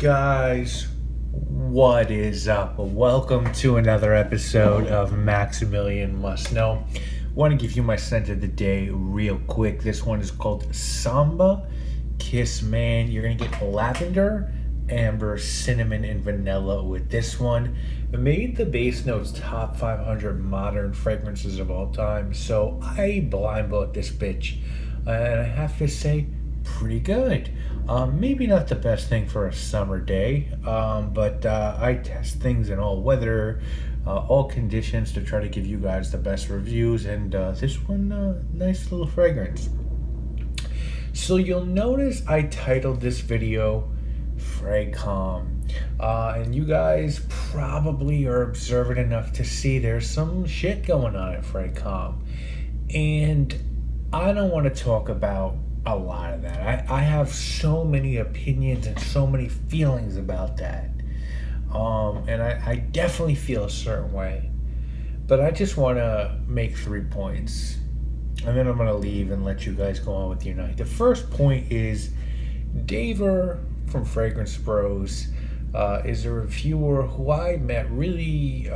Guys, what is up? Welcome to another episode of Maximilian Must Know. Want to give you my scent of the day real quick. This one is called Samba Kiss Man. You're going to get lavender, amber, cinnamon, and vanilla with this one. It made the Base Notes top 500 modern fragrances of all time, so I blind bought this bitch. And I have to say, pretty good. Maybe not the best thing for a summer day, but I test things in all weather, all conditions to try to give you guys the best reviews, and this one, nice little fragrance. So you'll notice I titled this video FragCom, and you guys probably are observant enough to see there's some shit going on at FragCom, and I don't want to talk about a lot of that. I have so many opinions and so many feelings about that. And I definitely feel a certain way. But I just want to make 3 points. And then I'm going to leave and let you guys go on with your night. The first point is Daver from Fragrance Bros is a reviewer who I met really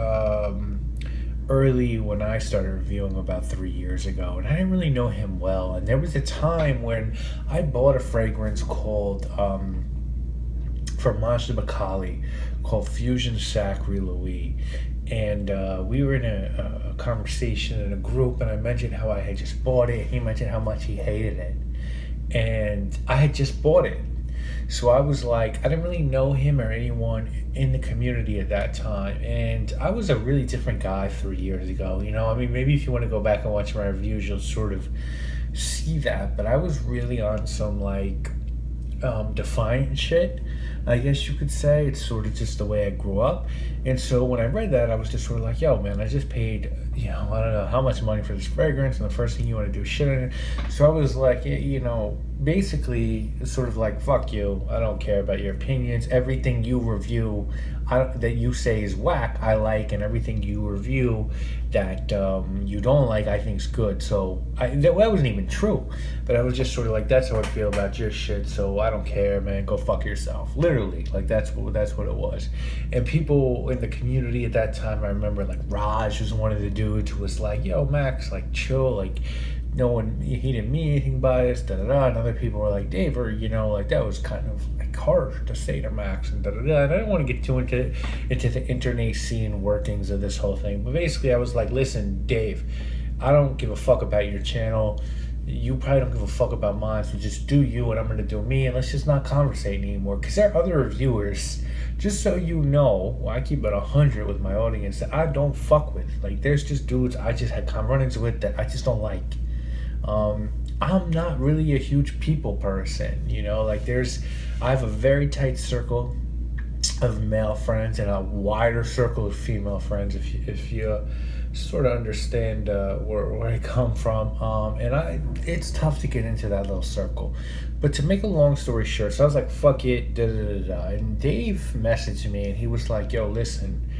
early when I started reviewing about 3 years ago, and I didn't really know him well. And there was a time when I bought a fragrance called from Monster Bacali called Fusion Sacre Louis, and we were in a conversation in a group, and I mentioned how I had just bought it. He mentioned how much he hated it, and I had just bought it. So I was like, I didn't really know him or anyone in the community at that time. And I was a really different guy 3 years ago. You know, I mean, maybe if you want to go back and watch my reviews, you'll sort of see that. But I was really on some, like, defiant shit, I guess you could say. It's sort of just the way I grew up. And so when I read that, I was just sort of like, yo, man, I just paid, I don't know how much money for this fragrance, and the first thing you want to do is shit on it. So I was like, basically sort of like, fuck you, I don't care about your opinions. Everything you review that you say is whack, I like, and everything you review that you don't like, I think is good. So that wasn't even true, but I was just sort of like, that's how I feel about your shit, so I don't care, man, go fuck yourself. Literally, like, that's what it was. And people in the community at that time, I remember, like, Raj was one of the dudes who was like, yo, Max, like, chill, like, no one, he didn't mean anything by us, da-da-da, and other people were like, Daver, like, that was kind of, like, harsh to say to Max, and da-da-da, and I don't want to get too into the internet scene workings of this whole thing, but basically I was like, listen, Dave, I don't give a fuck about your channel, you probably don't give a fuck about mine, so just do you, and I'm going to do me, and let's just not conversate anymore, because there are other reviewers, just so you know, I keep it 100 with my audience, that I don't fuck with. Like, there's just dudes I just had run-ins with that I just don't like. I'm not really a huge people person, like I have a very tight circle of male friends and a wider circle of female friends, if you sort of understand where I come from, and it's tough to get into that little circle. But to make a long story short, so I was like, fuck it, da-da-da-da, and Dave messaged me and he was like, yo, listen,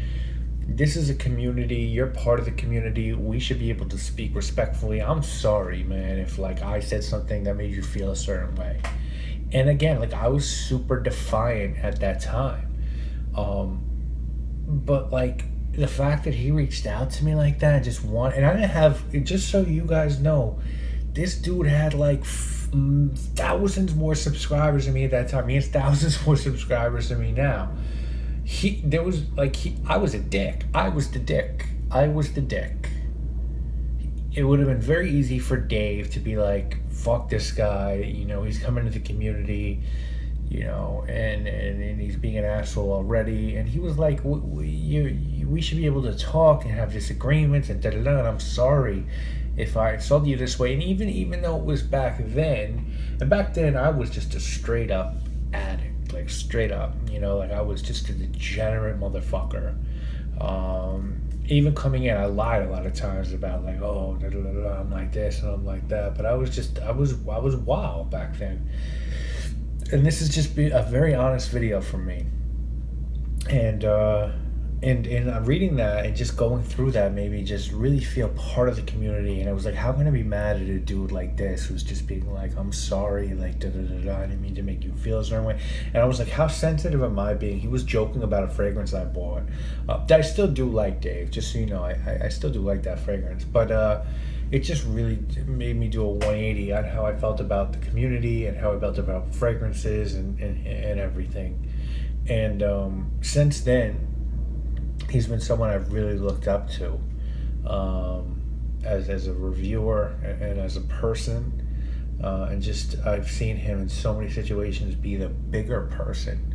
this is a community, you're part of the community, we should be able to speak respectfully. I'm sorry, man, if, like, I said something that made you feel a certain way. And again, like, I was super defiant at that time. But, like, the fact that he reached out to me like that, and I didn't have, just so you guys know, this dude had, like, thousands more subscribers than me at that time. He has thousands more subscribers than me now. I was a dick. I was the dick. It would have been very easy for Dave to be like, fuck this guy, he's coming to the community, and he's being an asshole already. And he was like, we should be able to talk and have disagreements and da-da-da, and I'm sorry if I insulted you this way. And even though it was back then I was just a straight up addict. Like, straight up, like, I was just a degenerate motherfucker. Even coming in, I lied a lot of times about, like, oh, da, da, da, da, I'm like this and I'm like that, but I was wild back then. And this is just a very honest video from me. And and I'm reading that and just going through that made me just really feel part of the community. And I was like, how can I be mad at a dude like this who's just being like, I'm sorry, like da da da da, I didn't mean to make you feel a certain way. And I was like, how sensitive am I being? He was joking about a fragrance I bought that I still do like, Dave, just so you know. I still do like that fragrance, but it just really made me do a 180 on how I felt about the community and how I felt about fragrances and everything. And since then, he's been someone I've really looked up to, as a reviewer and as a person, and just I've seen him in so many situations be the bigger person.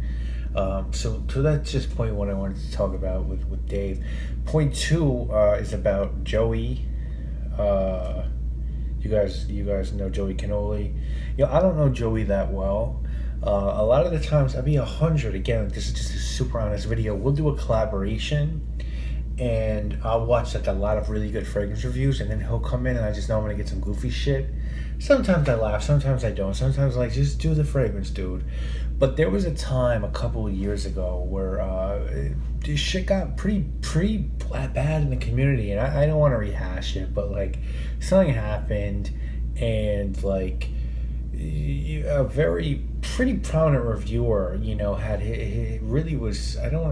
So that's just point one I wanted to talk about with Dave. Point two is about Joey. You guys know Joey Canoli. I don't know Joey that well. A lot of the times, I'll be 100 again. This is just a super honest video. We'll do a collaboration, and I'll watch like a lot of really good fragrance reviews, and then he'll come in, and I just know I'm gonna get some goofy shit. Sometimes I laugh, sometimes I don't. Sometimes like, just do the fragrance, dude. But there was a time a couple of years ago where this shit got pretty bad in the community, and I don't want to rehash it, but like something happened, and like a very pretty prominent reviewer, had he really was. I don't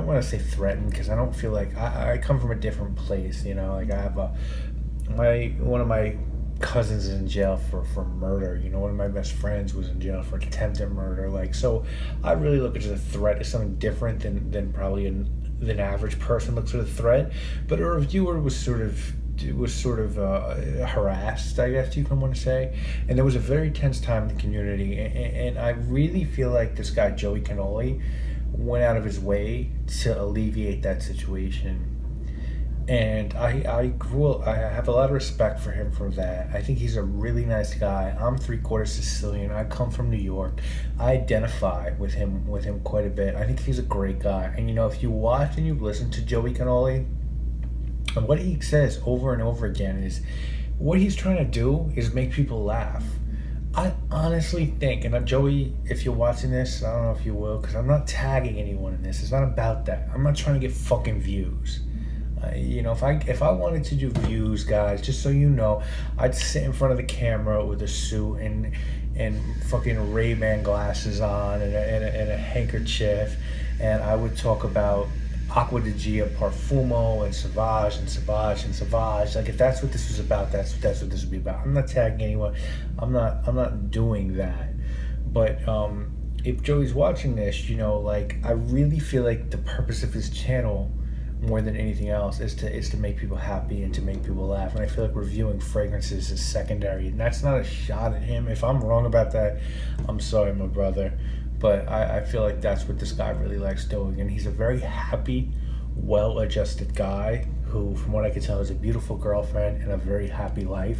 want to say threatened, because I don't feel like I come from a different place. Like I have one of my cousins is in jail for murder. One of my best friends was in jail for attempted murder. Like, so I really look at the threat as something different than probably an average person looks at a threat. But a reviewer was sort of harassed, I guess you can want to say, and there was a very tense time in the community, and I really feel like this guy Joey Canoli went out of his way to alleviate that situation. And I have a lot of respect for him for that. I think he's a really nice guy. I'm 3/4 Sicilian. I come from New York. I identify with him quite a bit. I think he's a great guy. And if you watch and you listen to Joey Canoli, and what he says over and over again is, what he's trying to do is make people laugh. I honestly think, and Joey, if you're watching this, I don't know if you will, because I'm not tagging anyone in this. It's not about that. I'm not trying to get fucking views. If I wanted to do views, guys, just so you know, I'd sit in front of the camera with a suit and fucking Ray-Ban glasses on and a handkerchief, and I would talk about Acqua di Gia Parfumo and Sauvage and Sauvage and Sauvage. Like, if that's what this was about, that's what this would be about. I'm not tagging anyone. I'm not doing that. But if Joey's watching this, I really feel like the purpose of his channel, more than anything else, is to make people happy and to make people laugh. And I feel like reviewing fragrances is secondary. And that's not a shot at him. If I'm wrong about that, I'm sorry, my brother. But I feel like that's what this guy really likes doing. And he's a very happy, well-adjusted guy who, from what I can tell, has a beautiful girlfriend and a very happy life.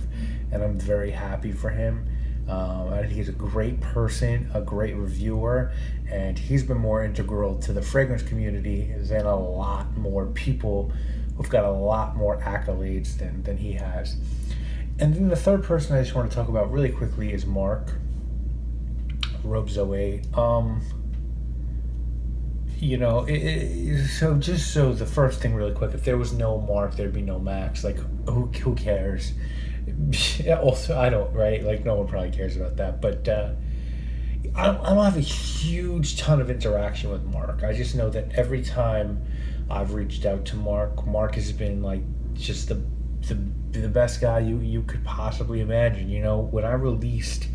And I'm very happy for him. I think he's a great person, a great reviewer, and he's been more integral to the fragrance community than a lot more people who've got a lot more accolades than he has. And then the third person I just want to talk about really quickly is Mark Robe Zoe. So the first thing really quick, if there was no Mark, there'd be no Max. Like, who cares? Also, I don't, right? Like, no one probably cares about that. But I don't have a huge ton of interaction with Mark. I just know that every time I've reached out to Mark has been like just the best guy you could possibly imagine. When I released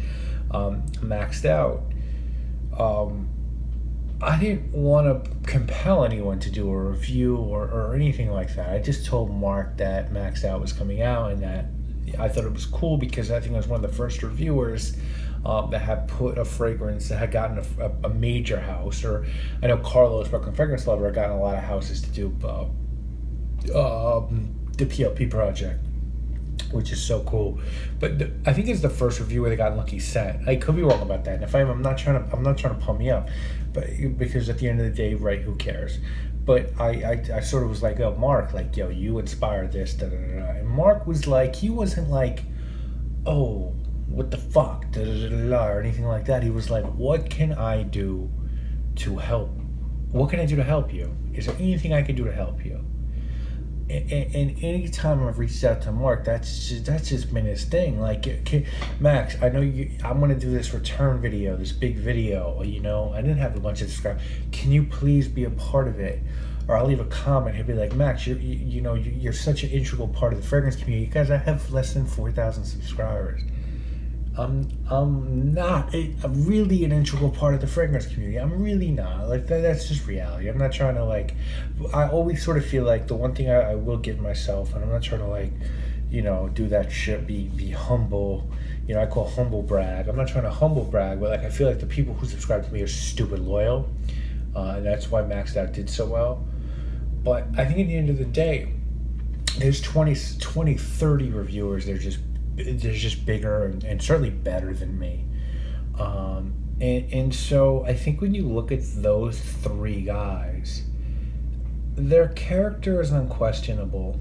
Maxed Out, I didn't want to compel anyone to do a review or anything like that. I just told Mark that Maxed Out was coming out and that I thought it was cool because I think I was one of the first reviewers that had put a fragrance that had gotten a major house. Or I know Carlos, Brooklyn Fragrance Lover, had gotten a lot of houses to do the PLP project, which is so cool. But I think it's the first review where they got Lucky Scent. I could be wrong about that. And if I'm not trying to pump me up, but because at the end of the day, right, who cares? But I sort of was like, oh, Mark, like, yo, you inspired this, da da da da. And Mark was like, he wasn't like, oh, what the fuck, da da da da, or anything like that. He was like, what can I do to help? What can I do to help you? Is there anything I can do to help you? And any time I've reached out to Mark, that's just been his thing. Like, Max, I know I'm gonna do this return video, this big video. You know, I didn't have a bunch of subscribers. Can you please be a part of it? Or I'll leave a comment. He'll be like, Max, you're such an integral part of the fragrance community. You guys, I have less than 4,000 subscribers. I'm not really an integral part of the fragrance community. I'm really not. Like, that's just reality. I'm not trying to, like, I always sort of feel like the one thing I will give myself, and I'm not trying to, like, do that shit, be humble. I call humble brag. I'm not trying to humble brag, but, like, I feel like the people who subscribe to me are stupid loyal. And that's why Maxed Out did so well. But I think at the end of the day, there's 20, 30 reviewers. They're just bigger and certainly better than me. And so I think when you look at those three guys, their character is unquestionable.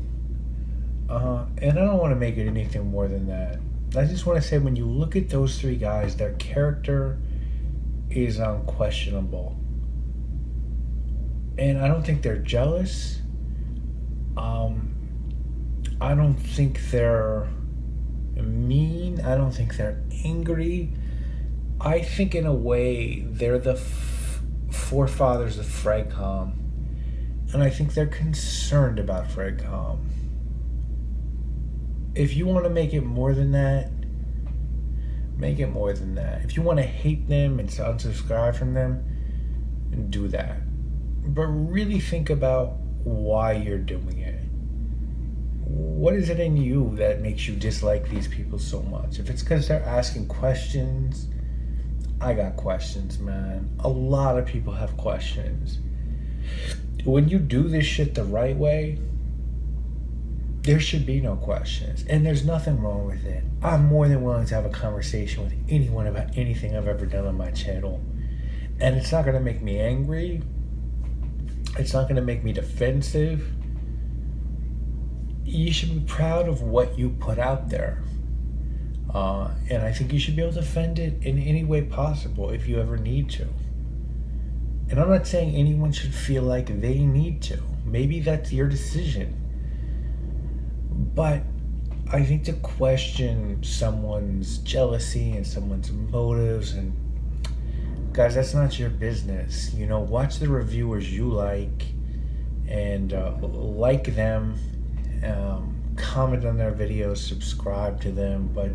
And I don't want to make it anything more than that. I just want to say, when you look at those three guys, their character is unquestionable. And I don't think they're jealous. I don't think they're mean. I don't think they're angry. I think in a way they're the forefathers of FragCom. And I think they're concerned about FragCom. If you want to make it more than that, make it more than that. If you want to hate them and unsubscribe from them, do that. But really think about why you're doing it. What is it in you that makes you dislike these people so much? If it's because they're asking questions, I got questions, man. A lot of people have questions. When you do this shit the right way, there should be no questions. And there's nothing wrong with it. I'm more than willing to have a conversation with anyone about anything I've ever done on my channel. And it's not going to make me angry. It's not going to make me defensive. You should be proud of what you put out there. And I think you should be able to defend it in any way possible if you ever need to. And I'm not saying anyone should feel like they need to. Maybe that's your decision. But I think to question someone's jealousy and someone's motives, and guys, that's not your business. Watch the reviewers you like and like them. Comment on their videos, subscribe to them, but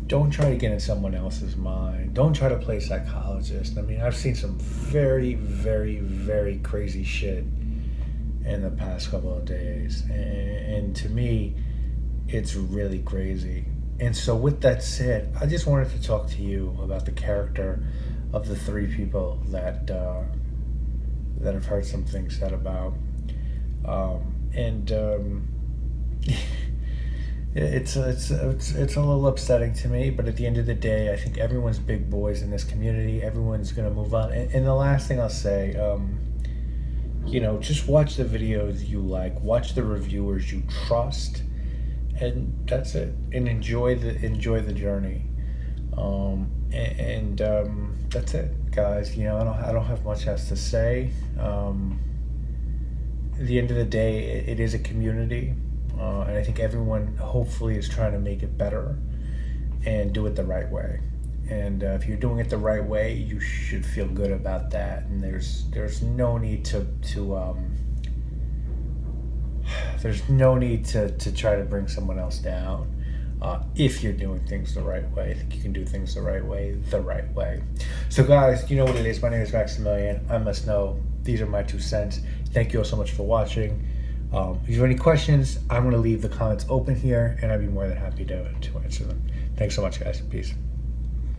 don't try to get in someone else's mind. Don't try to play psychologist. I mean, I've seen some very, very, very crazy shit in the past couple of days, and to me, it's really crazy. And so with that said, I just wanted to talk to you about the character of the three people that I've heard some things said about. It's a little upsetting to me, but at the end of the day, I think everyone's big boys in this community. Everyone's gonna move on. And the last thing I'll say, just watch the videos you like, watch the reviewers you trust, and that's it. And enjoy the journey. That's it, guys. I don't have much else to say. At the end of the day, it is a community. And I think everyone hopefully is trying to make it better and do it the right way. And if you're doing it the right way, you should feel good about that. And there's no need to try to bring someone else down. If you're doing things the right way, I think you can do things the right way. So guys, you know what it is. My name is Maximilian. I must know. These are my 2 cents. Thank you all so much for watching. If you have any questions, I'm going to leave the comments open here, and I'd be more than happy to answer them. Thanks so much, guys. Peace.